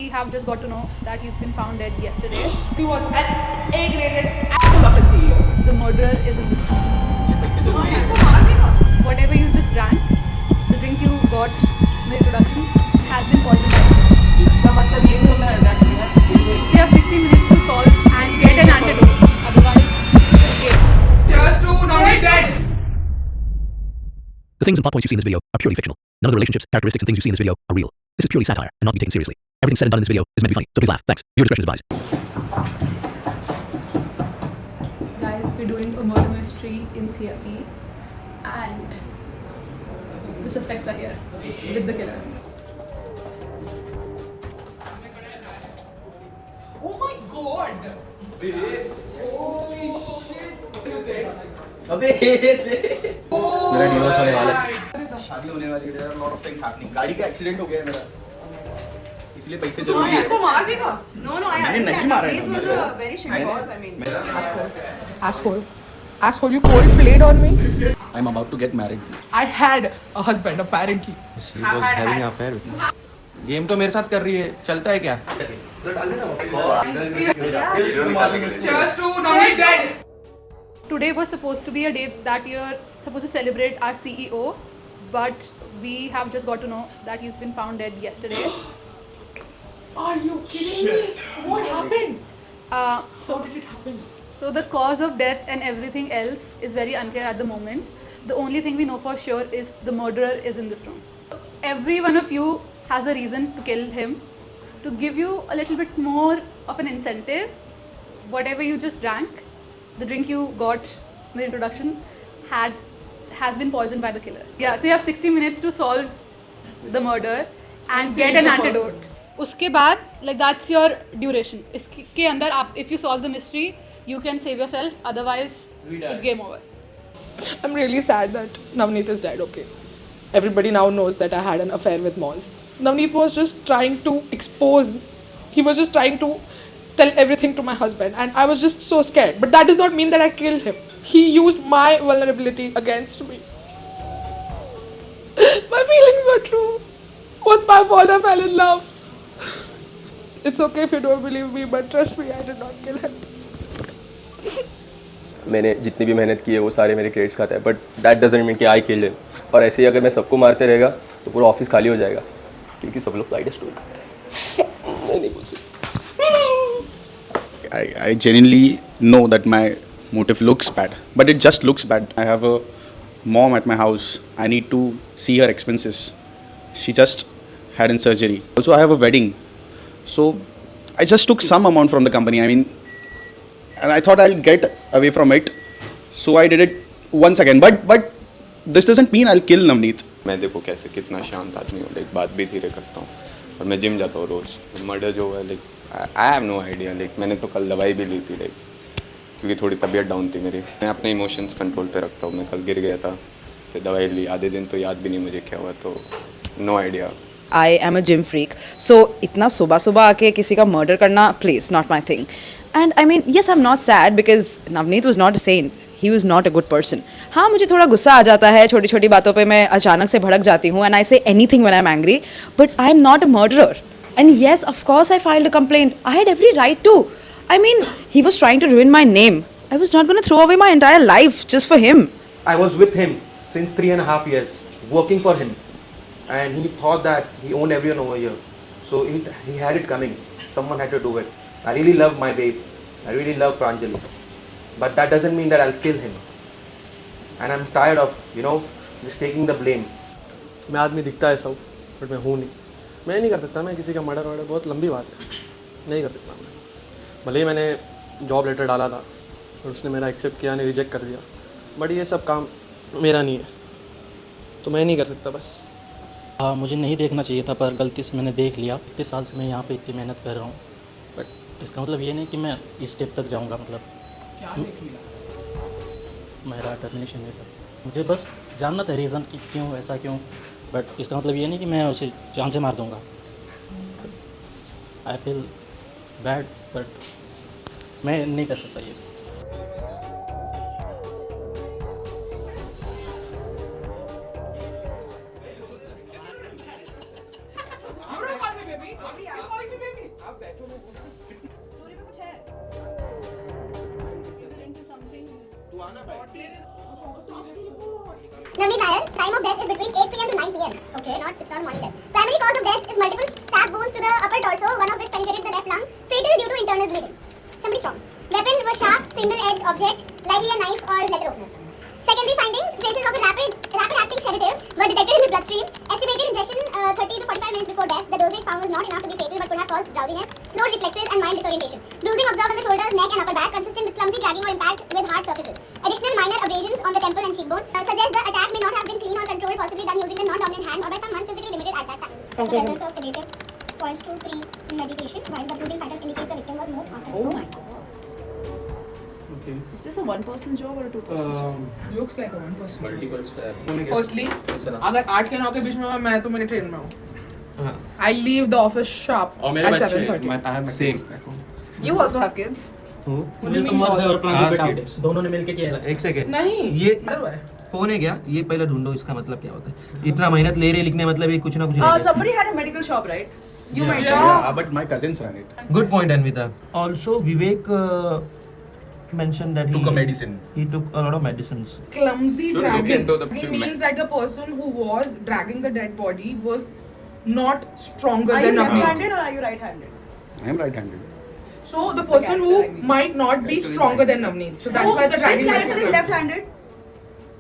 have just got to know that he's been found dead yesterday. He was an A-graded asshole of a CEO. The murderer is in this room. तो मार देगा. Whatever you just drank, the drink you got in the introduction, has been poisoned by the killer. इसका मतलब ये नहीं होता है that we have killed him. So you have 60 minutes to solve and get an antidote. Otherwise, Cheers to Navneet dead. The things and plot points you see in this video are purely fictional. None of the relationships, characteristics, and things you see in this video are real. This is purely satire and not to be taken seriously. Everything said and done in this video is meant to be funny, so please laugh. Thanks. Viewer discretion is advised. guys, we're doing a murder mystery in CFE, and the suspects are here with the killer. Oh my god. Holy shit. अबे मेरा divorce होने वाला है। शादी होने वाली है, lot of things happening. गाड़ी का एक्सीडेंट हो गया है मेरा, इसलिए पैसे जरूरी है। तो मार देगा. No, I मैंने नहीं understand. मारा है, It was मैंने- a very shitty cause. I mean, Asshole, you cold played on me. I'm about to get married. I had a husband apparently. She was having an affair with me. Game तो मेरे साथ कर rही है, चलता है क्या? Cheers to Navneet dead. Today was supposed to be a day that you're supposed to celebrate our CEO, but we have just got to know that he's been found dead yesterday. Are you kidding me? What happened? So How did it happen? So the cause of death and everything else is very unclear at the moment. The only thing we know for sure is the murderer is in this room. Every one of you has a reason to kill him. To give you a little bit more of an incentive, whatever you just drank, the drink you got in the introduction, has been poisoned by the killer. Yeah, so you have 60 minutes to solve the murder and get an the antidote. उसके बाद, like that's your duration. इसके अंदर आप, if you solve the mystery, you can save yourself. Otherwise, it's game over. I'm really sad that Navneet is dead, okay. Everybody now knows that I had an affair with Moz. Navneet was just trying to expose, he was just trying to tell everything to my husband, and I was just so scared. But that does not mean that I killed him. He used my vulnerability against me. My feelings were true. What's my fault? I fell in love. It's okay if you don't believe me, but trust me, I did not kill him. मैंने जितनी भी मेहनत की है वो सारे मेरे credits खाता है, बट दैट डजंट मीन कि आई किल्ड हिम। और ऐसे ही अगर मैं सबको मारते रहेगा तो पूरा ऑफिस खाली हो जाएगा, क्योंकि सब लोग प्राइड स्टोर करते हैं। मैं नहीं बोल सकता। I genuinely know that my motive looks bad, but it just looks bad. I have a mom at my house. I need to see her expenses. She just had in surgery. Also, I have a wedding. So, I just took some amount from the company. I mean, and I thought I'll get away from it. So, I did it once again. But this doesn't mean I'll kill Navneet. मैं देखो कैसे कितना शांत आदमी हूँ, like बात भी धीरे करता हूँ और मैं जिम जाता हूँ रोज़। मर्डर जो है like I have no idea, like मैंने तो कल दवाई भी ली थी लाइक, क्योंकि थोड़ी तबीयत डाउन थी मेरी। मैं अपने इमोशंस कंट्रोल पे रखता हूँ। मैं कल गिर गया था, फिर दवाई ली, आधे दिन तो याद भी नहीं मुझे क्या हुआ, तो no idea. I am a gym freak. So, इतना सुबह सुबह आके किसी का murder करना, please, not my thing. And I mean, yes, I'm not sad because Navneet was not a saint. He was not a good person. हाँ, मुझे थोड़ा गुस्सा आ जाता है, छोटी छोटी बातों पे मैं अचानक से भड़क जाती हूँ, and I say anything when I'm angry. But I'm not a murderer. And yes, of course, I filed a complaint. I had every right to. I mean, he was trying to ruin my name. I was not going to throw away my entire life just for him. I was with him since 3.5 years, working for him, and he thought that he owned everyone over here. So he had it coming. Someone had to do it. I really love my babe. I really love Pranjali. But that doesn't mean that I'll kill him. And I'm tired of, just taking the blame. मैं आदमी दिखता है सब, but मैं हूँ नहीं। मैं नहीं कर सकता, मैं किसी का मर्डर वर्डर, बहुत लंबी बात है, नहीं कर सकता मैं। भले ही मैंने जॉब लेटर डाला था और उसने मेरा एक्सेप्ट किया, नहीं रिजेक्ट कर दिया, बट ये सब काम मेरा नहीं है, तो मैं नहीं कर सकता बस। हाँ, मुझे नहीं देखना चाहिए था, पर गलती से मैंने देख लिया। इतने साल से मैं यहाँ पे इतनी मेहनत कर रहा हूँ, बट इसका मतलब ये नहीं कि मैं इस स्टेप तक जाऊँगा। मतलब क्या देख लिया? मेरा टर्मिनेशन है, मुझे बस जानना था रीज़न कि क्यों ऐसा क्यों, बट इसका मतलब ये नहीं कि मैं उसे जान से मार दूँगा। आई फील बैड, बट मैं नहीं कर सकता ये। You don't call me baby. You call me baby. Okay. It's not morning death. Primary cause of death is multiple stab wounds to the upper torso, one of which penetrated the left lung. Fatal due to internal bleeding. Somebody strong. Weapon was sharp, single-edged object, likely a knife or letter opener. Secondary findings: traces of a rapid-acting sedative were detected in the bloodstream. Estimated ingestion 30 to 45 minutes before death. The dosage found was not enough to be fatal, but could have caused drowsiness, slowed reflexes, and mild disorientation. Bruising observed on the shoulders, neck, and upper back, consistent with clumsy dragging or impact with hard surfaces. Additional minor abrasions on the temple and cheekbone suggest the attack may not have been clean or controlled, possibly done using the non-dominant hand or by someone physically limited at that time. The presence of sedative points to premeditation, while the bruising pattern indicates the victim was moved after. Oh my god. Is this a one-person job or a two-person job? Looks like a one person. Multiple stab Firstly, अगर 8 के 9 के बीच में मैं तो मेरे train में हूँ. I leave the office sharp at 7:30. You also have kids. तुम और प्लान दोनों ने मिलके किया है. एक सेकेंड, नहीं, ये इधर हुआ है. फोन है क्या? ये पहले ढूंढो इसका मतलब क्या होता है. इतना मेहनत ले रहे लिखने मतलब ये कुछ ना कुछ. Somebody had a medical shop, right? You might. Yeah, but my cousins run it. Good point, Anvita. Also, Vivek mentioned that Took a medicine. He took a lot of medicines. Clumsy So look dragging. into the It film. means that the person who was dragging the dead body was not stronger Are you than Navneet. left-handed or are you right-handed? I am right-handed. So the person who might not be stronger than Navneet. So that's why the dragging His was character is clumsy. left-handed.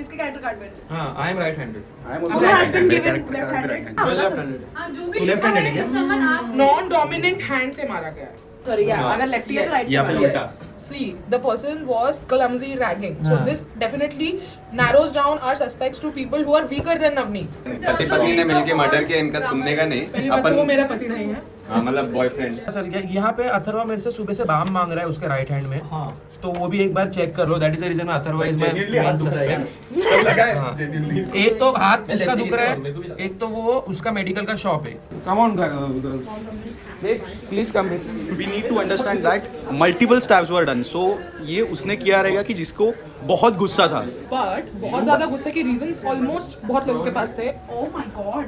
His character card में. I am right-handed. I am Who has been given left-handed? left-handed. तू left-handed है क्या? someone asks Non-dominant hand से मारा गया है. Sorry, yeah. अगर lefty है तो right या से फिर मारो. उल्टा. See, the person was clumsy dragging. So this definitely narrows down our suspects to people who are weaker than Navneet. पति पत्नी ने मिलके मर्डर किया, इनका सुनने का नहीं. पहली बात तो वो मेरा पति नहीं है. हाँ, मतलब बॉयफ्रेंड. सर यहाँ पे अथर्वा मेरे से सुबह से बाम मांग रहा है उसके राइट हैंड में. हाँ. तो वो भी एक बार चेक कर लो. That is the reason Atharva is my main suspect. एक तो हाथ उसका दुख रहा है, एक तो वो उसका मेडिकल का शॉप है. Come on please come. We need to understand that multiple stabs were done. So ये उसने किया रहेगा कि जिसको बहुत गुस्सा था. But बहुत ज़्यादा गुस्से के reasons almost बहुत लोगों के पास थे. Oh my god.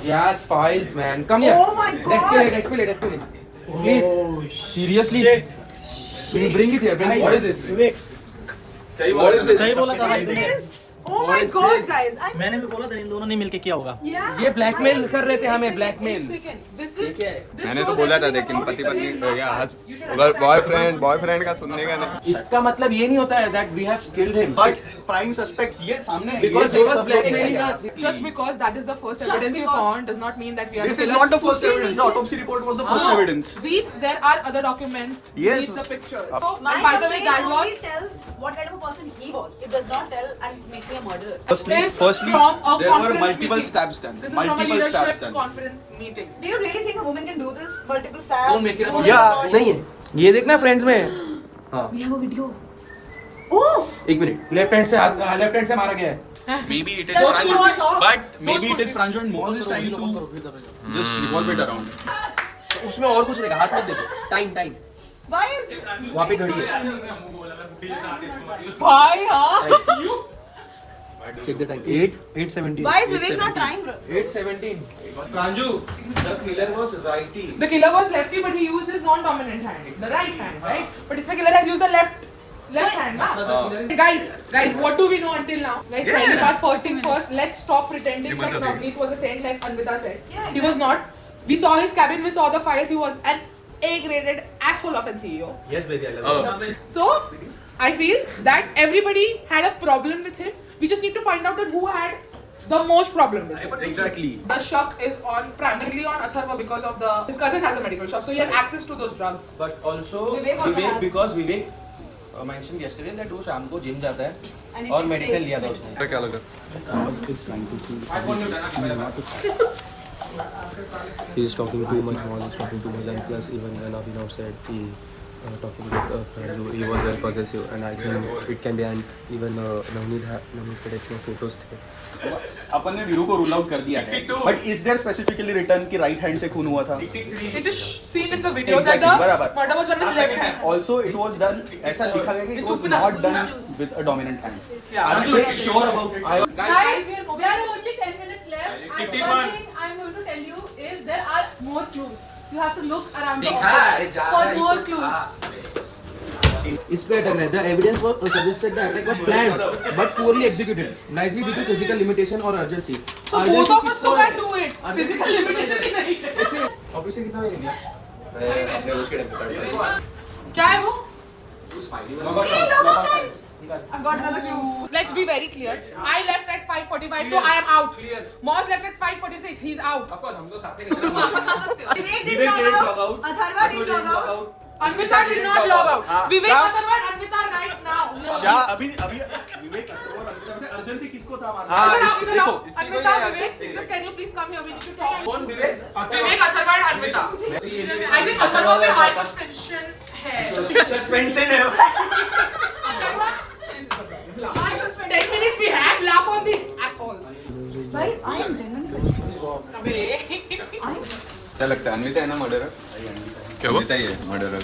Yes, files man. Come here. Oh my God. Escalate. Please. Seriously. Bring it here. What is this? सही बोला था भाई. This is. Oh my god, guys. मैंने भी बोला था इन दोनों ने मिलके किया होगा. Yeah. ये ब्लैकमेल कर रहे थे हमें. ब्लैकमेल. मैंने तो बोला था लेकिन पति पत्नी या बॉयफ्रेंड का सुनने का नहीं. इसका मतलब ये नहीं होता है that we have killed him. But prime suspect ये सामने है. Because ये he was सब लोग blackmailing देखेगा. us. Just because that is the first evidence you found does not mean that we are. This is not the first evidence. The autopsy report was the first evidence. There are other documents. Yes. These the pictures. So, My and by the way, that only was. tells what kind of a person he was. It does not tell and make me a murderer. Firstly, from a there were conference multiple meeting. stabs done. This is from a Multiple stabs leadership done. conference meeting. Do you really think a woman can do this? Multiple stabs. Don't make it a Moving Yeah, the body? नहीं है. ये देखना friends में. We have a video. Oh. एक minute. Left hand से मारा गया है. Maybe it is Just Pranjal, was off. but maybe it is Pranjal and Moz is trying to just revolve it around. उसमें और कुछ नहीं. हाथ मत देखो. टाइम. Why is? वहाँ पे घड़ी है. Why, huh? Check the time. 8:17. Why is Vivek not trying, bro? 8:17. Pranju, the killer was righty. The killer was lefty, but he used his non-dominant hand, the right hand, right? But this killer has used the left hand, na? Guys, what do we know until now? Guys, pehli baat, first things first. Let's stop pretending that Navneet was a saint, like Anvita said. Yeah, He was not. We saw his cabin, we saw the files. He was an A-graded asshole of a CEO. Yes, baby, I love you. So, I feel that everybody had a problem with him. We just need to find out that who had the most problem with him. Exactly. The shock is primarily on Atharva because of his cousin has a medical shop, so he has access to those drugs. But also Vivek also has- because Vivek mentioned yesterday that वो शाम को gym जाता And है he और medicine takes लिया था उसने. क्या लगा? He's talking too much more, he's talking too much, and plus even when Abhinav said he talking with Pranju, he was very possessive, and I think it can be, and even Navneet के desk में photos थे. अपन ने वीरू को rule out कर दिया है. But is there specifically written कि right hand से खून हुआ था? It is seen in the video Exactly, that the बराबर. murder was done with left hand. Also, it was done. ऐसा लिखा गया कि it was not done with a dominant hand. Yeah. Are you sure about it? Guys, we are only 10 minutes left. And one thing I'm going to tell you is there are more clues. You have to look around the office for more clues. इस पे अटक रहे थे. Evidence was suggested the attack was planned but poorly executed, likely due to physical limitation or urgency. So both of us can do it. Physical limitation ही नहीं है. Office से कितना निकला? अपने रोज के टाइम पे क्या है वो? I've got another clue. Let's be very clear. I left at 5:45, so I am out. Moz left at 5:46. He's out. Of course, हम लोग साथ में तुम वापस आ सकते हो. Vivek did log out. Atharva did log out. Anvita did not log out. Vivek Atharva and Anvita right now. क्या अभी अभी विवेक और अंकिता में से अर्जेंसी किसको था मारना? देखो Anvita, Vivek, just can you please come here? We need to talk. कौन विवेक? Vivek Atharva and Anvita. I think Atharva पे high suspension है. सस्पेंशन है. Atharva. 10 minutes we have. Laugh on these assholes. Bhai, I am genuinely. क्या लगता है अनविता है ना murderer? क्या अनविता ही है मर्डरर.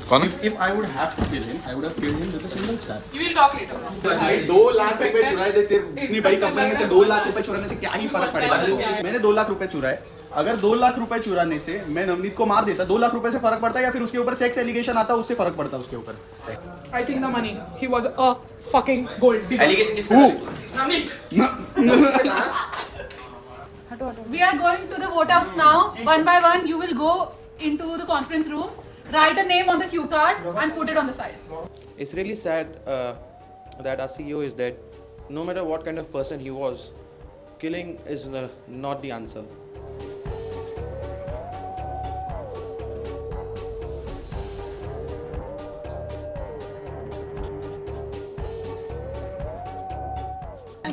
कौन? If I would have to kill him, I would have killed him with a single stab. You will talk later. भाई 2 लाख रुपए चुराए थे सिर्फ इतनी बड़ी कंपनी में से 2 लाख रुपए चुराने से क्या ही फर्क पड़ेगा इसको. मैंने 2 लाख रुपए चुराए. अगर 2 लाख रुपए चुराने से मैं नवनीत को मार देता, 2 लाख रुपए से फर्क पड़ता या फिर उसके ऊपर सेक्स एलिगेशन आता उससे फर्क पड़ता उसके ऊपर. I think the money. He was a fucking gold digger. Allegation किसको? Navneet. We are going to the vote outs now. One by one, you will go into the conference room, write a name on the cue card, and put it on the side. It's really sad that our CEO is dead. No matter what kind of person he was, killing is not the answer.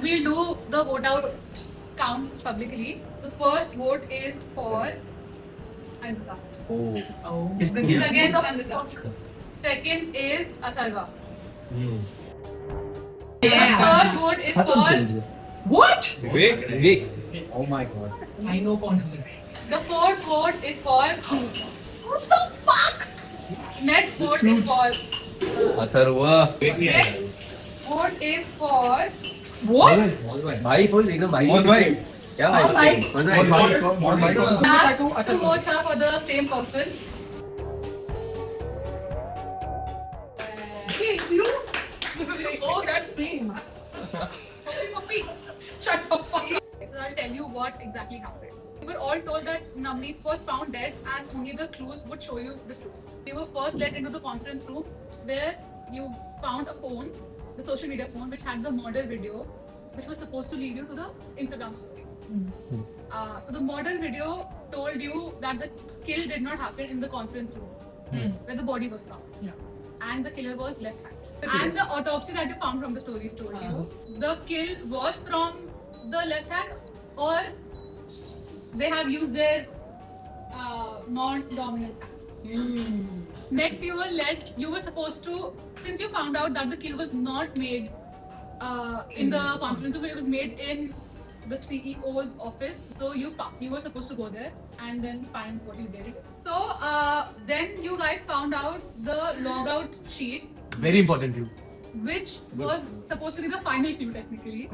We'll do the vote out count publicly. The first vote is for Anvita. Is against Anvita. Second is Atharva. The third vote is for What? Vivek. Oh my god. I know Ponzi. the fourth vote is for what the fuck? Next vote is for Atharva. next vote is for What? भाई full एकदम भाई. क्या भाई? last two votes are for the same person. Hey, you? Oh, that's me. Shut the fuck up. So I'll tell you what exactly happened. We were all told that Navneet was found dead and only the clues would show you the truth. We were first led into the conference room where you found a phone, the social media phone, which had the murder video, which was supposed to lead you to the Instagram story. So the murder video told you that the kill did not happen in the conference room where the body was found. And the killer was left-handed. And the autopsy that you found from the stories told you the kill was from the left hand or they have used their non-dominant hand. Next, you were supposed to, since you found out that the kill was not made in the conference room, it was made in the CEO's office. So you were supposed to go there and then find what you did. So then you guys found out the logout sheet. Very important too. Which was supposed to be the final clue technically,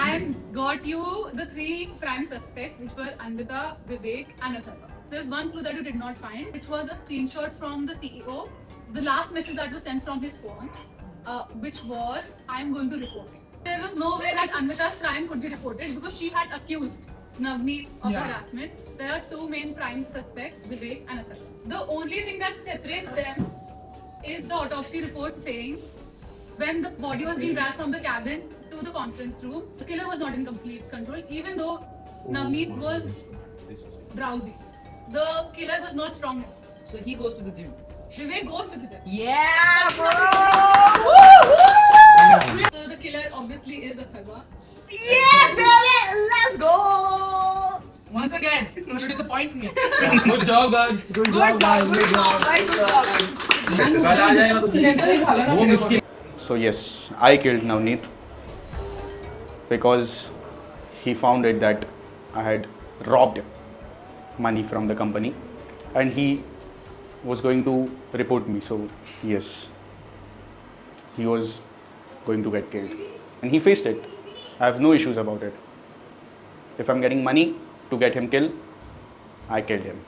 and got you the 3 prime suspects, which were Anvita, Vivek, and Atharva. There's one clue that you did not find, which was a screenshot from the CEO, the last message that was sent from his phone, which was, "I am going to report you." There was no way that Anvita's crime could be reported because she had accused Navneet of harassment. There are 2 main prime suspects, Vivek and Atharva. The only thing that separates them is the autopsy report saying when the body was being dragged from the cabin to the conference room, the killer was not in complete control, even though Navneet was drowsy. The killer was not strong enough. So he goes to the gym. Vivek goes to the gym. Yeah, bro! So the killer obviously is Atharva. Yeah, baby! Let's go! Once again, you disappoint me. Good job guys. Good job guys. Good job. कल आ जाएगा तो वो मुश्किल. So yes, I killed Navneet because he found it that I had robbed money from the company and he was going to report me. So yes, he was going to get killed and he faced it. I have no issues about it. If I'm getting money to get him killed, I killed him.